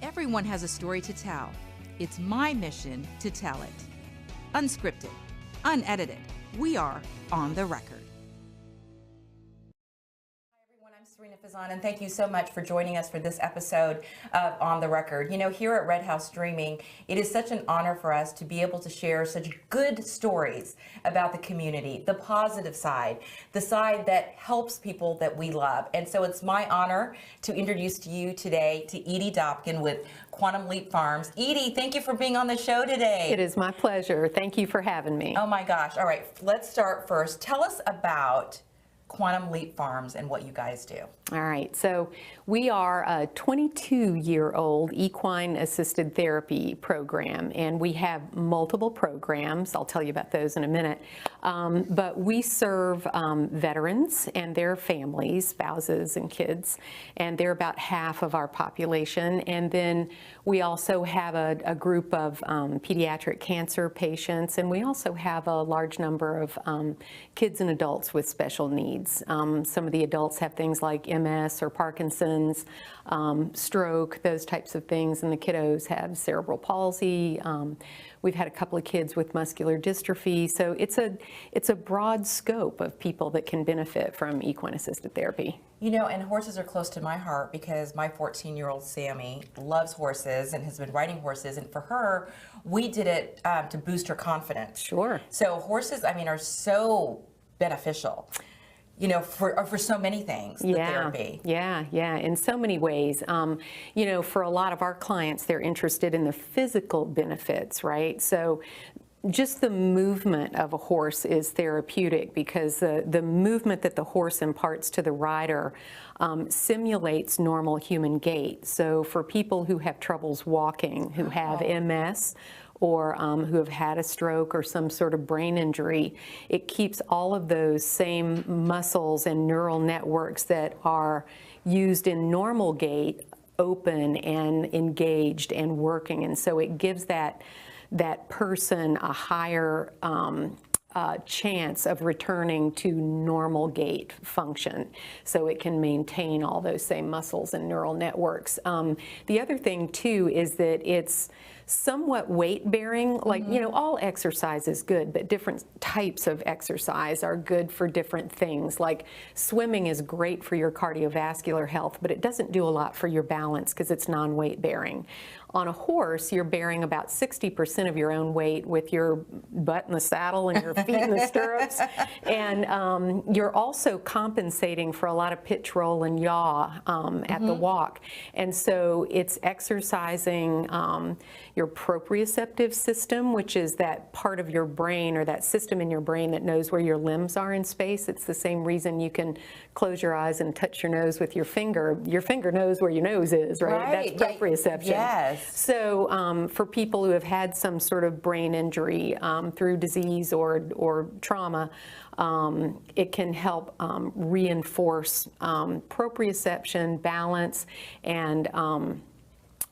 Everyone has a story to tell. It's my mission to tell it. Unscripted, unedited, we are on the record. Hi everyone, I'm Sarina Fazan, and thank you so much for joining us for this episode of On the Record. You know, here at Red House Streaming, it is such an honor for us to be able to share such good stories about the community, the positive side, the side that helps people that we love. And so it's my honor to introduce to you today to Edie Dopken with Quantum Leap Farms. Edie, thank you for being on the show today. It is my pleasure. Thank you for having me. Oh my gosh. All right, let's start first. Tell us about Quantum Leap Farms and what you guys do. All right, so we are a 22-year-old equine assisted therapy program, and we have multiple programs. I'll tell you about those in a minute. But we serve veterans and their families, spouses and kids, and they're about half of our population. And then we also have a group of pediatric cancer patients, and we also have a large number of kids and adults with special needs. Some of the adults have things like MS or Parkinson's, stroke, those types of things, and the kiddos have cerebral palsy. We've had a couple of kids with muscular dystrophy, so it's a broad scope of people that can benefit from equine-assisted therapy. You know, and horses are close to my heart because my 14-year-old Sammy loves horses and has been riding horses, and for her, we did it to boost her confidence. Sure. So horses, I mean, are so beneficial, you know, for so many things, the therapy. Yeah, in so many ways. You know, for a lot of our clients, they're interested in the physical benefits, right? So just the movement of a horse is therapeutic because the movement that the horse imparts to the rider simulates normal human gait. So for people who have troubles walking, who have MS, or who have had a stroke or some sort of brain injury, it keeps all of those same muscles and neural networks that are used in normal gait open and engaged and working. And so it gives that person a higher chance of returning to normal gait function, so it can maintain all those same muscles and neural networks. The other thing too is that it's somewhat weight bearing, like, you know, all exercise is good, but different types of exercise are good for different things. Like swimming is great for your cardiovascular health, but it doesn't do a lot for your balance because it's non-weight bearing. On a horse, you're bearing about 60% of your own weight with your butt in the saddle and your feet in the stirrups. And you're also compensating for a lot of pitch, roll, and yaw at the walk. And so it's exercising your proprioceptive system, which is that part of your brain or that system in your brain that knows where your limbs are in space. It's the same reason you can close your eyes and touch your nose with your finger. Your finger knows where your nose is, right? That's proprioception. Yes. So for people who have had some sort of brain injury through disease or trauma, it can help reinforce proprioception, balance, and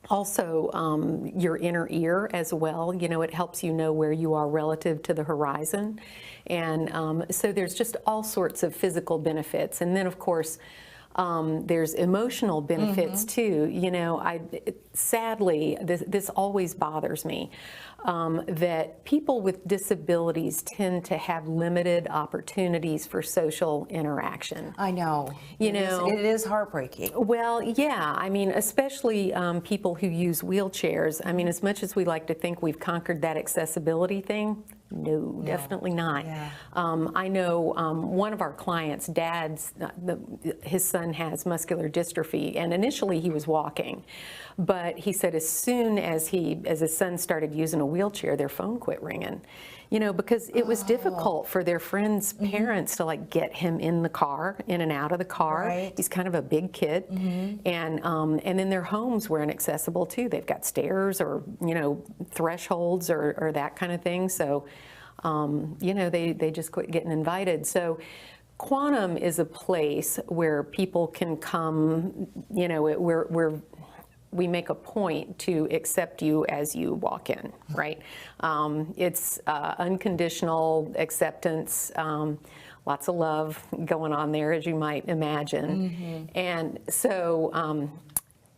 also your inner ear as well. You know, it helps you know where you are relative to the horizon. And so there's just all sorts of physical benefits. And then, of course, there's emotional benefits too. You know, sadly, this always bothers me, that people with disabilities tend to have limited opportunities for social interaction. I know. You know, it is heartbreaking. Well, yeah, I mean, especially people who use wheelchairs. I mean, as much as we like to think we've conquered that accessibility thing, no, definitely not. Yeah. I know one of our clients' his son has muscular dystrophy, and initially he was walking, but he said as soon as his son started using a wheelchair, their phone quit ringing. You know, because it was difficult for their friends' parents to like get him in the car, in and out of the car. Right. He's kind of a big kid, and then their homes were inaccessible too. They've got stairs or, you know, thresholds or that kind of thing. So, you know, they just quit getting invited. So Quantum is a place where people can come, you know, we make a point to accept you as you walk in, right? It's unconditional acceptance, lots of love going on there, as you might imagine. And so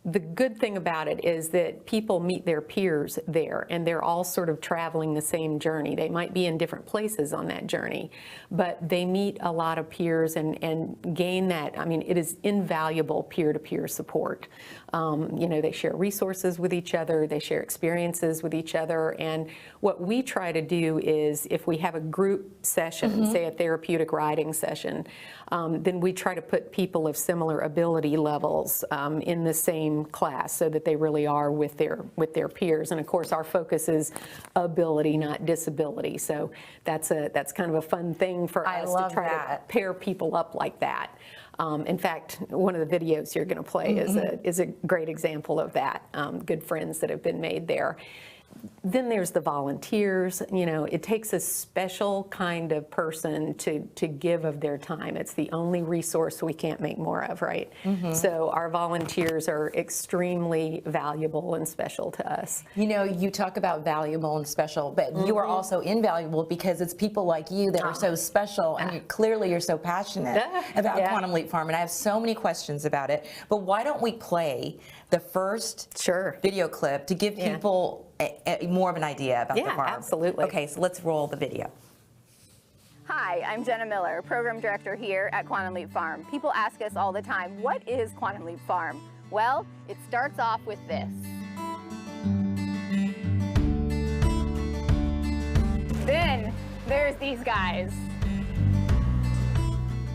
the good thing about it is that people meet their peers there, and they're all sort of traveling the same journey. They might be in different places on that journey, but they meet a lot of peers and gain that. I mean, it is invaluable peer-to-peer support. You know, they share resources with each other, they share experiences with each other, and what we try to do is, if we have a group session, say a therapeutic riding session, then we try to put people of similar ability levels in the same class, so that they really are with their peers. And of course, our focus is ability, not disability. So that's kind of a fun thing for us to try to pair people up like that. In fact, one of the videos you're going to play is a great example of that. Good friends that have been made there. Then there's the volunteers. You know, it takes a special kind of person to give of their time. It's the only resource we can't make more of, right? So our volunteers are extremely valuable and special to us. You know, you talk about valuable and special, but you are also invaluable, because it's people like you that are so special, and clearly you're so passionate about Quantum Leap Farm, and I have so many questions about it. But why don't we play the first video clip to give people more of an idea about the farm? Absolutely. Okay, so let's roll the video. Hi, I'm Jenna Miller, Program Director here at Quantum Leap Farm. People ask us all the time, what is Quantum Leap Farm? Well, it starts off with this. Then there's these guys.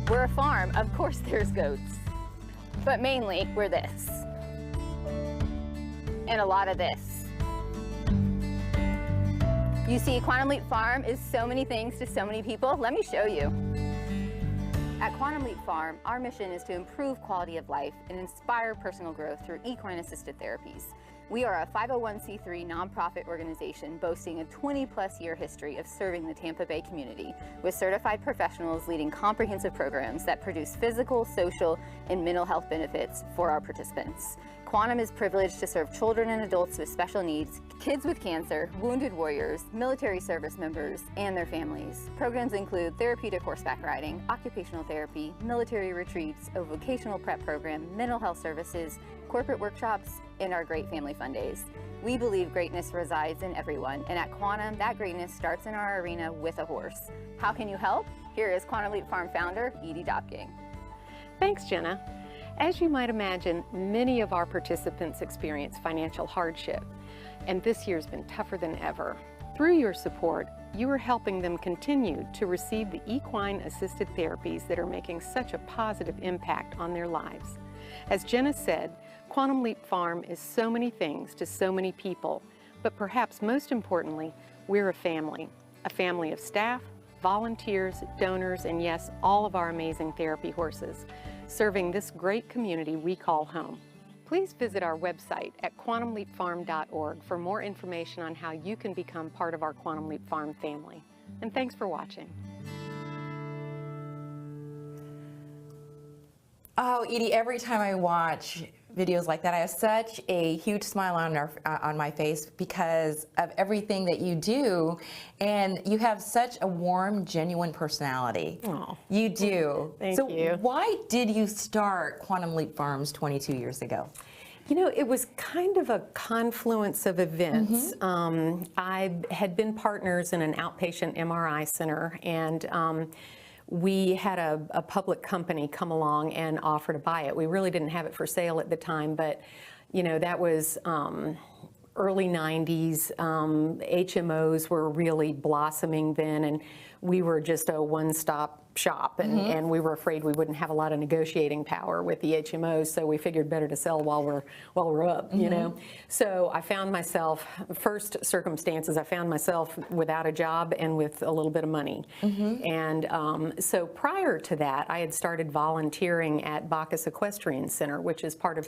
We're a farm, of course there's goats, but mainly we're this. And a lot of this. You see, Quantum Leap Farm is so many things to so many people. Let me show you. At Quantum Leap Farm, our mission is to improve quality of life and inspire personal growth through equine-assisted therapies. We are a 501c3 nonprofit organization boasting a 20-plus year history of serving the Tampa Bay community, with certified professionals leading comprehensive programs that produce physical, social, and mental health benefits for our participants. Quantum is privileged to serve children and adults with special needs, kids with cancer, wounded warriors, military service members, and their families. Programs include therapeutic horseback riding, occupational therapy, military retreats, a vocational prep program, mental health services, corporate workshops, and our great family fun days. We believe greatness resides in everyone, and at Quantum, that greatness starts in our arena with a horse. How can you help? Here is Quantum Leap Farm founder, Edie Dopking. Thanks, Jenna. As you might imagine, many of our participants experience financial hardship, and this year's been tougher than ever. Through your support, you are helping them continue to receive the equine-assisted therapies that are making such a positive impact on their lives. As Jenna said, Quantum Leap Farm is so many things to so many people, but perhaps most importantly, we're a family of staff, volunteers, donors, and yes, all of our amazing therapy horses, serving this great community we call home. Please visit our website at quantumleapfarm.org for more information on how you can become part of our Quantum Leap Farm family. And thanks for watching. Oh, Edie, every time I watch videos like that, I have such a huge smile on my face because of everything that you do, and you have such a warm, genuine personality. Oh, you do. Thank you. Why did you start Quantum Leap Farms 22 years ago? You know, it was kind of a confluence of events. I had been partners in an outpatient MRI center, and we had a public company come along and offer to buy it. We really didn't have it for sale at the time, but you know, that was early 90s. HMOs were really blossoming then, and we were just a one-stop shop, and we were afraid we wouldn't have a lot of negotiating power with the HMOs, so we figured better to sell while we're up, you know. So I found myself, first circumstances, I found myself without a job and with a little bit of money. And so prior to that, I had started volunteering at Bacchus Equestrian Center, which is part of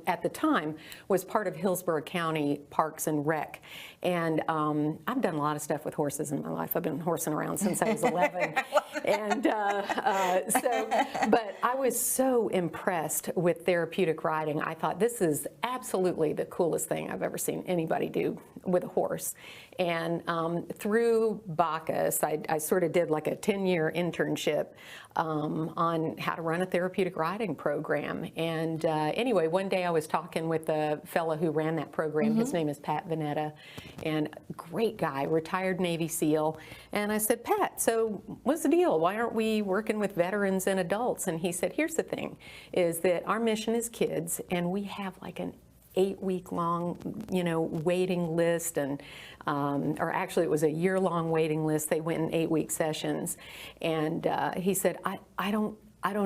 at the time, was part of Hillsborough County Parks and Rec. And I've done a lot of stuff with horses in my life. I've been horsing around since I was 11. And but I was so impressed with therapeutic riding. I thought this is absolutely the coolest thing I've ever seen anybody do with a horse. And through Bacchus, I sort of did like a 10-year internship on how to run a therapeutic riding program. And anyway, one day I was talking with the fellow who ran that program. His name is Pat Vanetta, and great guy, retired Navy SEAL. And I said, Pat, so what's the deal? Why aren't we working with veterans and adults? And he said, here's the thing, is that our mission is kids, and we have like an 8-week-long, waiting list, and or actually it was a year-long waiting list. They went in 8-week sessions, and he said, I don't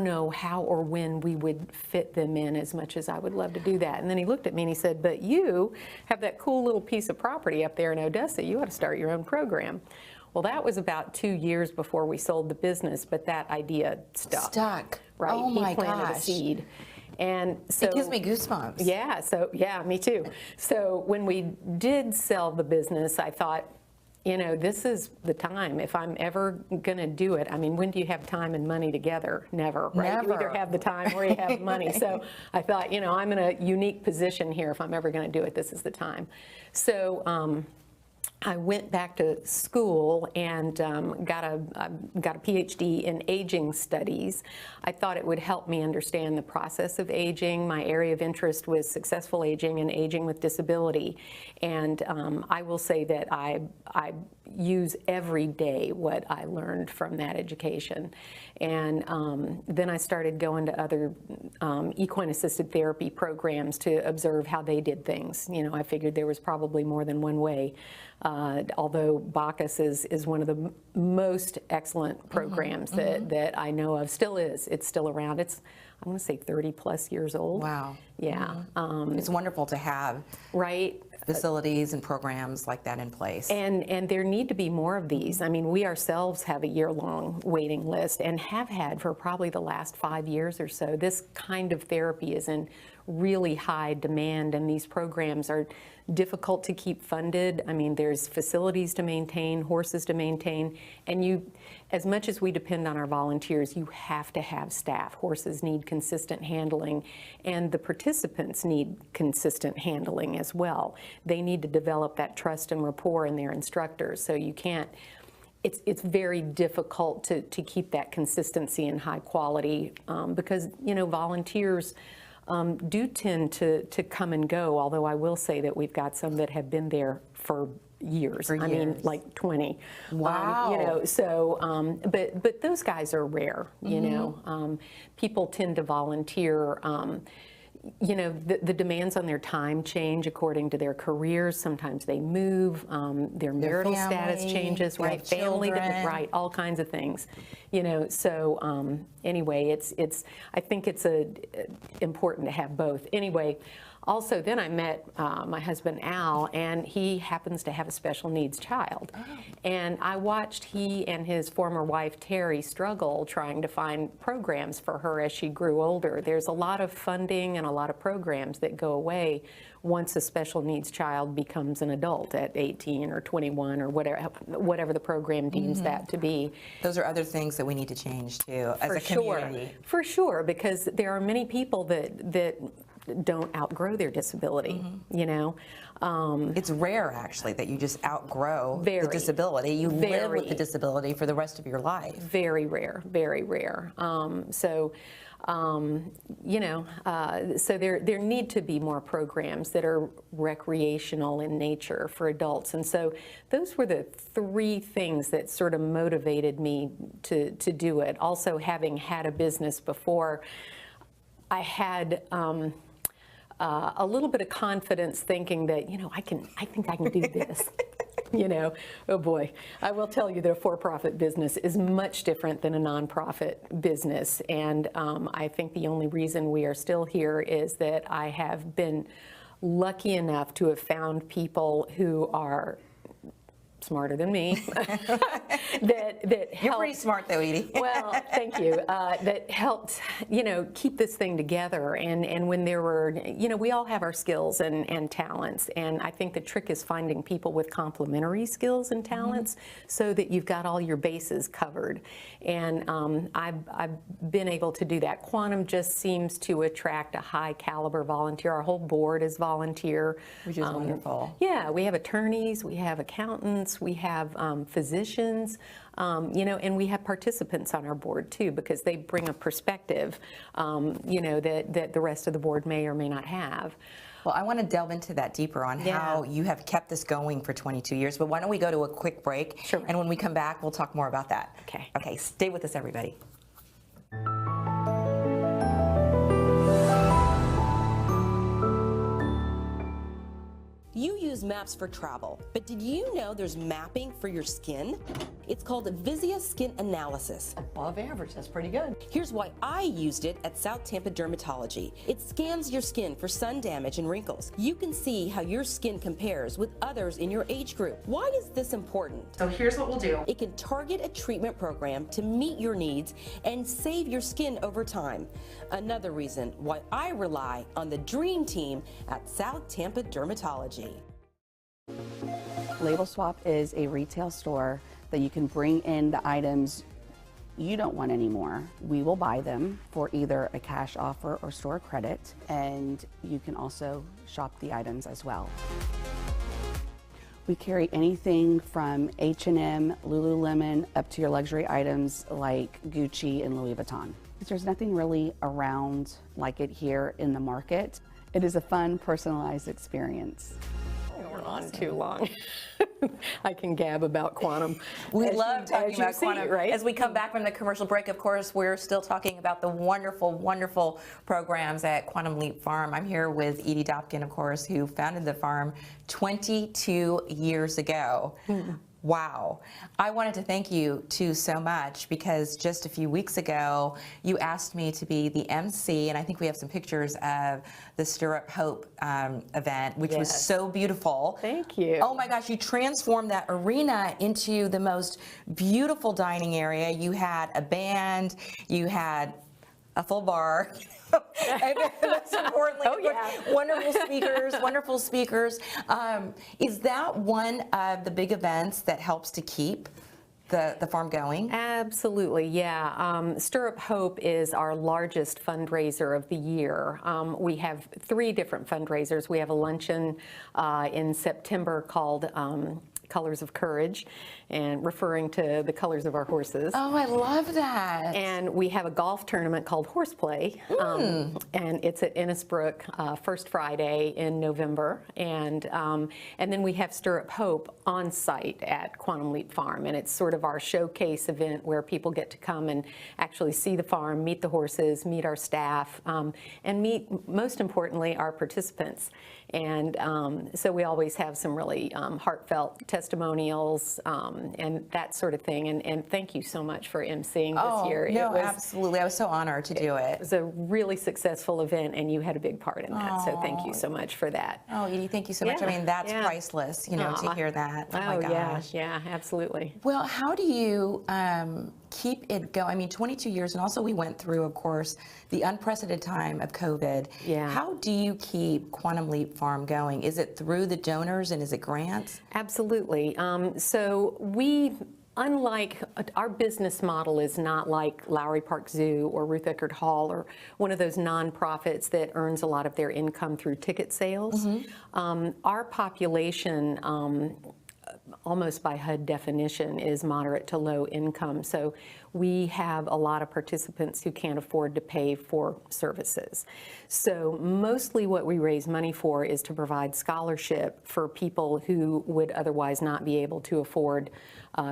know how or when we would fit them in as much as I would love to do that. And then he looked at me and he said, but you have that cool little piece of property up there in Odessa. You ought to start your own program. Well, that was about 2 years before we sold the business, but that idea stuck. Right? Oh my He planted gosh. a seed. And so, It gives me goosebumps. Yeah, me too. So when we did sell the business, I thought, this is the time. If I'm ever going to do it, I mean, when do you have time and money together? Never, right? Never. You either have the time or you have money. So I thought, I'm in a unique position here. If I'm ever going to do it, this is the time. So I went back to school and got a PhD in aging studies. I thought it would help me understand the process of aging. My area of interest was successful aging and aging with disability. And I will say that I use every day what I learned from that education. And then I started going to other equine-assisted therapy programs to observe how they did things. I figured there was probably more than one way. Although Bacchus is one of the most excellent programs that I know of, still is. It's still around. It's, I want to say 30 plus years old. Wow. Yeah. It's wonderful to have facilities and programs like that in place. And there need to be more of these. I mean, we ourselves have a year-long waiting list and have had for probably the last 5 years or so. This kind of therapy is in really high demand, and these programs are difficult to keep funded. I mean, there's facilities to maintain, horses to maintain, and as much as we depend on our volunteers, you have to have staff. Horses need consistent handling, and the participants need consistent handling as well. They need to develop that trust and rapport in their instructors, so you can't, it's very difficult to keep that consistency and high quality because, volunteers do tend to come and go, although I will say that we've got some that have been there for years. I mean, like 20. Wow. But those guys are rare, people tend to volunteer. The demands on their time change according to their careers. Sometimes they move, their marital status changes, right? Family, right? All kinds of things, So anyway, I think it's important to have both. Anyway, also then I met my husband Al, and he happens to have a special needs child, and I watched he and his former wife Terry struggle trying to find programs for her as she grew older. There's a lot of funding and a lot of programs that go away once a special needs child becomes an adult at 18 or 21 or whatever the program deems that to be. Those are other things that we need to change too as a community. For sure, because there are many people that don't outgrow their disability, It's rare, actually, that you just outgrow the disability. You live with the disability for the rest of your life. Very rare, very rare. So there need to be more programs that are recreational in nature for adults. And so those were the three things that sort of motivated me to do it. Also, having had a business before, I had a little bit of confidence thinking that, I think I can do this. Oh boy, I will tell you that a for-profit business is much different than a nonprofit business. And I think the only reason we are still here is that I have been lucky enough to have found people who are smarter than me, that helped. You're pretty smart though, Edie. Well, thank you. That helped, keep this thing together. And when there were, we all have our skills and talents. And I think the trick is finding people with complementary skills and talents so that you've got all your bases covered. And I've been able to do that. Quantum just seems to attract a high caliber volunteer. Our whole board is volunteer. Which is wonderful. Yeah, we have attorneys, we have accountants, we have physicians, and we have participants on our board too, because they bring a perspective, that the rest of the board may or may not have. Well, I want to delve into that deeper on how you have kept this going for 22 years, but why don't we go to a quick break? Sure. And when we come back, we'll talk more about that. Okay. Okay, stay with us, everybody. You use maps for travel, but did you know there's mapping for your skin? It's called Visia Skin Analysis. Above average, that's pretty good. Here's why I used it at South Tampa Dermatology. It scans your skin for sun damage and wrinkles. You can see how your skin compares with others in your age group. Why is this important? So here's what we'll do. It can target a treatment program to meet your needs and save your skin over time. Another reason why I rely on the dream team at South Tampa Dermatology. LabelSwap is a retail store that you can bring in the items you don't want anymore. We will buy them for either a cash offer or store credit, and you can also shop the items as well. We carry anything from H&M, Lululemon, up to your luxury items like Gucci and Louis Vuitton. There's nothing really around like it here in the market. It is a fun, personalized experience. We're on too long. I can gab about Quantum. We love talking about Quantum. Right? As we come back from the commercial break, of course, we're still talking about the wonderful, wonderful programs at Quantum Leap Farm. I'm here with Edie Dopken, of course, who founded the farm 22 years ago. Wow. I wanted to thank you too so much, because just a few weeks ago you asked me to be the MC, and I think we have some pictures of the Stirrup Hope event, which was so beautiful. Thank you. Oh my gosh, you transformed that arena into the most beautiful dining area. You had a band, you had a full bar. And most importantly, wonderful speakers. Is that one of the big events that helps to keep the farm going? Absolutely, yeah. Stirrup Hope is our largest fundraiser of the year. We have 3 different fundraisers. We have a luncheon in September called Colors of Courage, and referring to the colors of our horses. Oh, I love that. And we have a golf tournament called Horseplay, and it's at Innisbrook, first Friday in November. And then we have Stirrup Hope on site at Quantum Leap Farm, and it's sort of our showcase event where people get to come and actually see the farm, meet the horses, meet our staff, and meet, most importantly, our participants. And so we always have some really heartfelt testimonials and that sort of thing. And thank you so much for emceeing this year. No, absolutely. I was so honored to do it. It was a really successful event, and you had a big part in that. So thank you so much for that. Oh, Edie, thank you so much. I mean, that's priceless, to hear that. Oh my gosh. Yeah, absolutely. Well, how do you keep it going? I mean, 22 years, and also we went through, of course, the unprecedented time of COVID. Yeah. How do you keep Quantum Leap Farm going? Is it through the donors, and is it grants? Absolutely. So we, unlike, our business model is not like Lowry Park Zoo or Ruth Eckerd Hall or one of those nonprofits that earns a lot of their income through ticket sales. Our population, almost by HUD definition, is moderate to low income. So we have a lot of participants who can't afford to pay for services. So mostly what we raise money for is to provide scholarship for people who would otherwise not be able to afford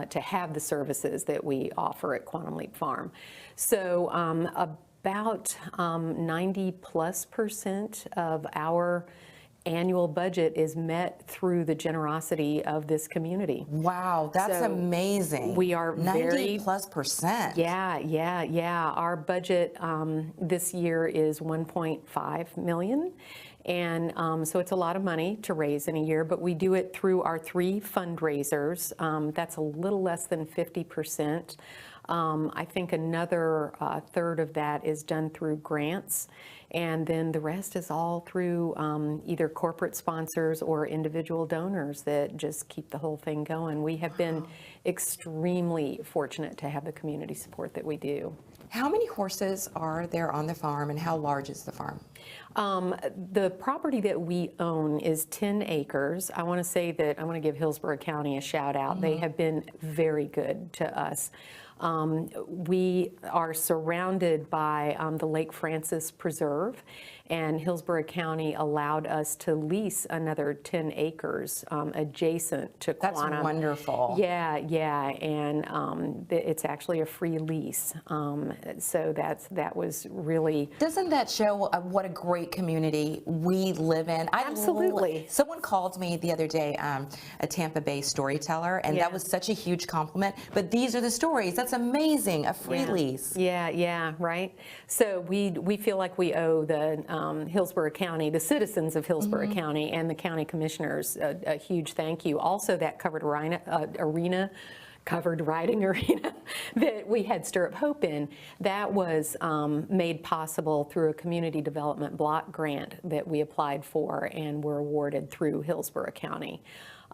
to have the services that we offer at Quantum Leap Farm. So about 90+% of our annual budget is met through the generosity of this community. Wow, that's amazing. We are 90+%. Yeah. Our budget this year is $1.5 million. And so it's a lot of money to raise in a year, but we do it through our 3 fundraisers. That's a little less than 50%. I think another third of that is done through grants, and then the rest is all through either corporate sponsors or individual donors that just keep the whole thing going. We have been extremely fortunate to have the community support that we do. How many horses are there on the farm, and how large is the farm? The property that we own is 10 acres. I want to say that I want to give Hillsborough County a shout out. They have been very good to us. We are surrounded by the Lake Francis Preserve, and Hillsborough County allowed us to lease another 10 acres adjacent to Quantum. That's wonderful. Yeah, and it's actually a free lease. So that was really... Doesn't that show what a great community we live in? Absolutely. Someone called me the other day, a Tampa Bay storyteller, and that was such a huge compliment. But these are the stories. That's amazing, a free lease. Yeah, right. So we feel like we owe the Hillsborough County, the citizens of Hillsborough County, and the county commissioners a huge thank you. Also, that covered covered riding arena that we had Stirrup Hope in, that was made possible through a community development block grant that we applied for and were awarded through Hillsborough County.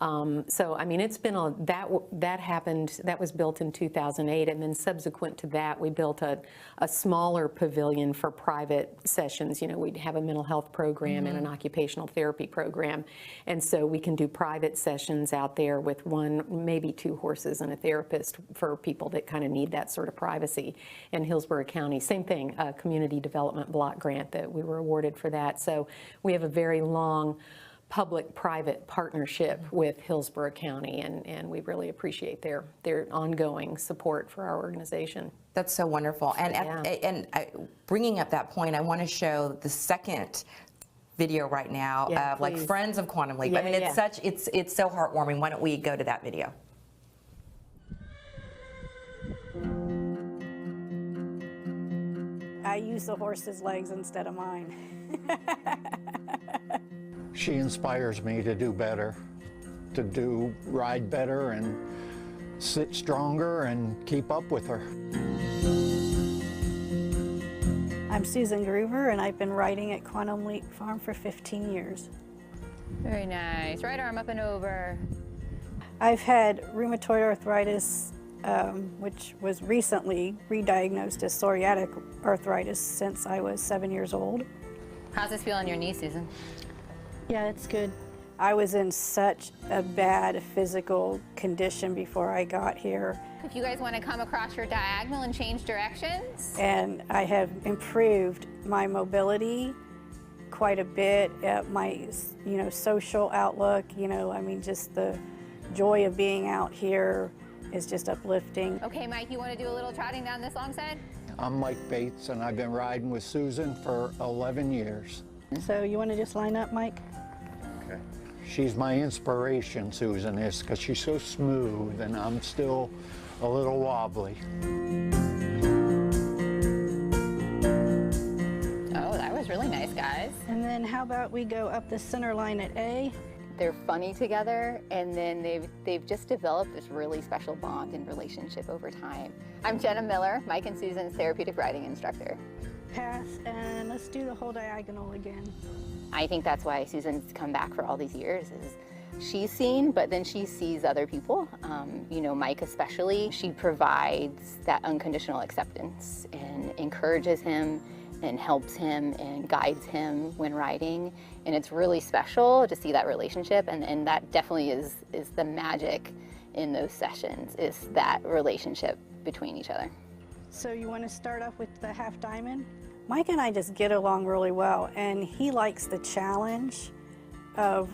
So, I mean, it's been that happened, that was built in 2008, and then subsequent to that, we built a smaller pavilion for private sessions. You know, we'd have a mental health program and an occupational therapy program, and so we can do private sessions out there with 1, maybe 2 horses and a therapist for people that kind of need that sort of privacy. And Hillsborough County, same thing, a community development block grant that we were awarded for that. So we have a very long public-private partnership with Hillsborough County, and we really appreciate their ongoing support for our organization. That's so wonderful. And bringing up that point, I want to show the second video right now of like Friends of Quantum Leap. I mean, it's so heartwarming. Why don't we go to that video? I use the horse's legs instead of mine. She inspires me to do better, to ride better and sit stronger and keep up with her. I'm Susan Gruver, and I've been riding at Quantum Leap Farm for 15 years. Very nice. Right arm up and over. I've had rheumatoid arthritis, which was recently re-diagnosed as psoriatic arthritis since I was 7 years old. How's this feel on your knee, Susan? Yeah, it's good. I was in such a bad physical condition before I got here. If you guys want to come across your diagonal and change directions. And I have improved my mobility quite a bit, my social outlook, I mean, just the joy of being out here is just uplifting. Okay, Mike, you want to do a little trotting down this long side? I'm Mike Bates, and I've been riding with Susan for 11 years. So you want to just line up, Mike? Okay. She's my inspiration, Susan is, because she's so smooth, and I'm still a little wobbly. Oh, that was really nice, guys. And then how about we go up the center line at A? They're funny together, and then they've just developed this really special bond and relationship over time. I'm Jenna Miller, Mike and Susan's therapeutic riding instructor. Pass, and let's do the whole diagonal again. I think that's why Susan's come back for all these years, is she's seen, but then she sees other people. Mike especially, she provides that unconditional acceptance and encourages him and helps him and guides him when riding. And it's really special to see that relationship, and that definitely is the magic in those sessions, is that relationship between each other. So you want to start off with the half diamond? Mike and I just get along really well, and he likes the challenge of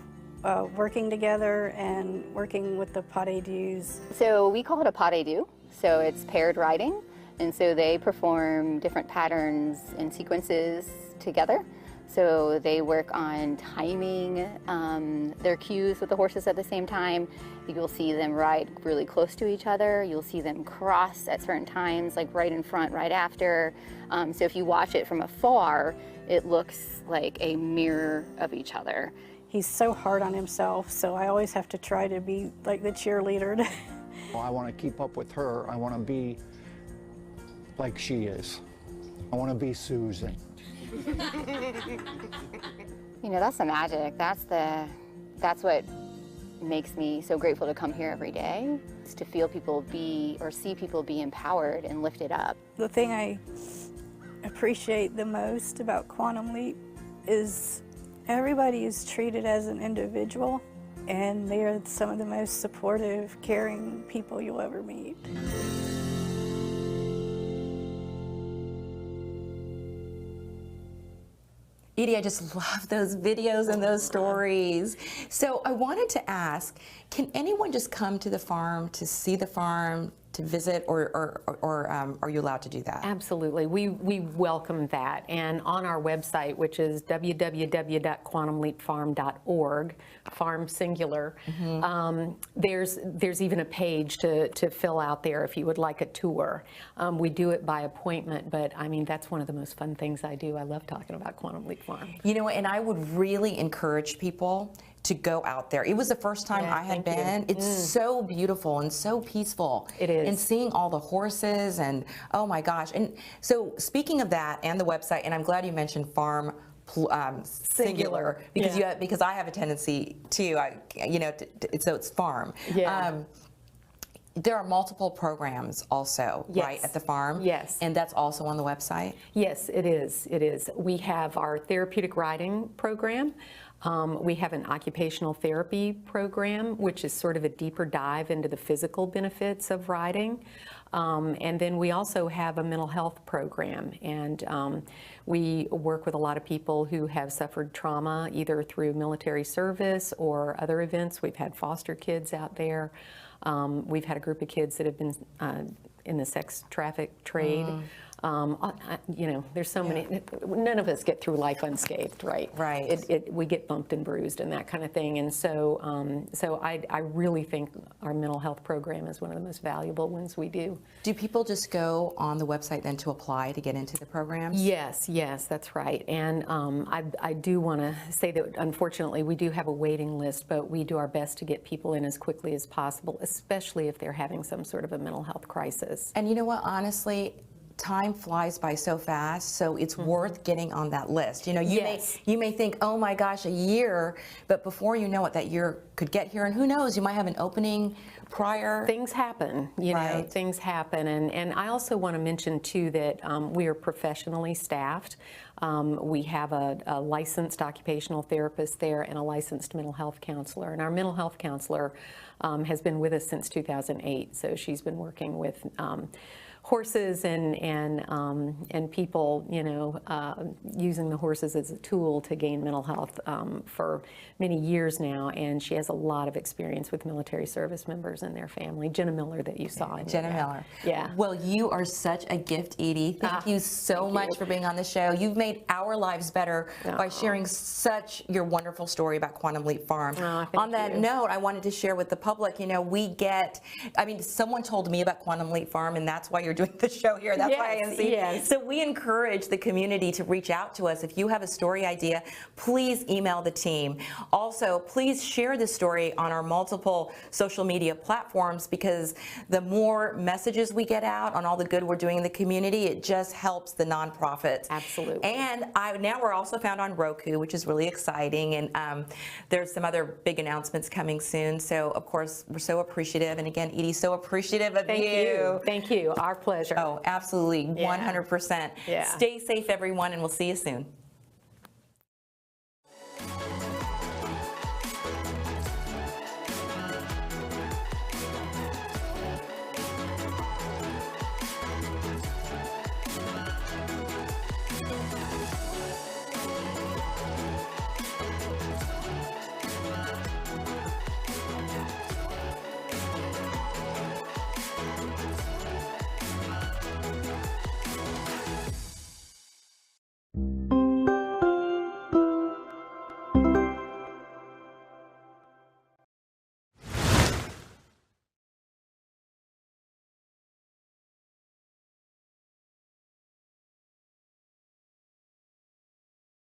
working together and working with the pas de deux. So we call it a pas de deux, so it's paired riding, and so they perform different patterns and sequences together. So they work on timing their cues with the horses at the same time. You'll see them ride really close to each other. You'll see them cross at certain times, like right in front, right after. So if you watch it from afar, it looks like a mirror of each other. He's so hard on himself, so I always have to try to be like the cheerleader. I want to keep up with her. I want to be like she is. I want to be Susan. You know, that's the magic. That's what makes me so grateful to come here every day, is to feel people be, or see people be empowered and lifted up. The thing I appreciate the most about Quantum Leap is everybody is treated as an individual, and they are some of the most supportive, caring people you'll ever meet. Edie, I just love those videos and those stories. So I wanted to ask, can anyone just come to the farm to see the farm, to visit, or are you allowed to do that? Absolutely. We welcome that. And on our website, which is www.quantumleapfarm.org, farm singular, there's even a page to fill out there if you would like a tour. We do it by appointment, but I mean, that's one of the most fun things I do. I love talking about Quantum Leap Farm. You know, and I would really encourage people to go out there. It was the first time I had been. It's so beautiful and so peaceful. It is. And seeing all the horses, and oh my gosh. And so speaking of that and the website, and I'm glad you mentioned farm singular, because because I have a tendency to, so it's farm. Yeah. There are multiple programs also, right, at the farm? Yes. And that's also on the website? Yes, it is. It is. We have our therapeutic riding program. We have an occupational therapy program, which is sort of a deeper dive into the physical benefits of riding. And then we also have a mental health program. And we work with a lot of people who have suffered trauma, either through military service or other events. We've had foster kids out there. We've had a group of kids that have been in the sex traffic trade. There's so many. None of us get through life unscathed, right? Right. We get bumped and bruised and that kind of thing. And so, I really think our mental health program is one of the most valuable ones we do. Do people just go on the website then to apply to get into the programs? Yes, that's right. And I do want to say that unfortunately we do have a waiting list, but we do our best to get people in as quickly as possible, especially if they're having some sort of a mental health crisis. And you know what, honestly, time flies by so fast, so it's worth getting on that list. You know, you may think, oh my gosh, a year, but before you know it, that year could get here, and who knows, you might have an opening prior. Things happen, you know, things happen. And I also want to mention too that we are professionally staffed. We have a licensed occupational therapist there and a licensed mental health counselor. And our mental health counselor has been with us since 2008, so she's been working with horses and people, using the horses as a tool to gain mental health for many years now, and she has a lot of experience with military service members and their family. Jenna Miller that you saw. Jenna Miller. Yeah. Well, you are such a gift, Edie. Thank you so much for being on the show. You've made our lives better by sharing such your wonderful story about Quantum Leap Farm. On that note, I wanted to share with the public, someone told me about Quantum Leap Farm, and that's why you're doing the show here. That's why I see. Yes. So we encourage the community to reach out to us. If you have a story idea, please email the team. Also, please share this story on our multiple social media platforms, because the more messages we get out on all the good we're doing in the community, it just helps the nonprofits. Absolutely. And now we're also found on Roku, which is really exciting. And there's some other big announcements coming soon. So, of course, we're so appreciative. And again, Edie, so appreciative of you. Thank you. Our pleasure. Oh, absolutely. 100%. Yeah. Stay safe, everyone, and we'll see you soon.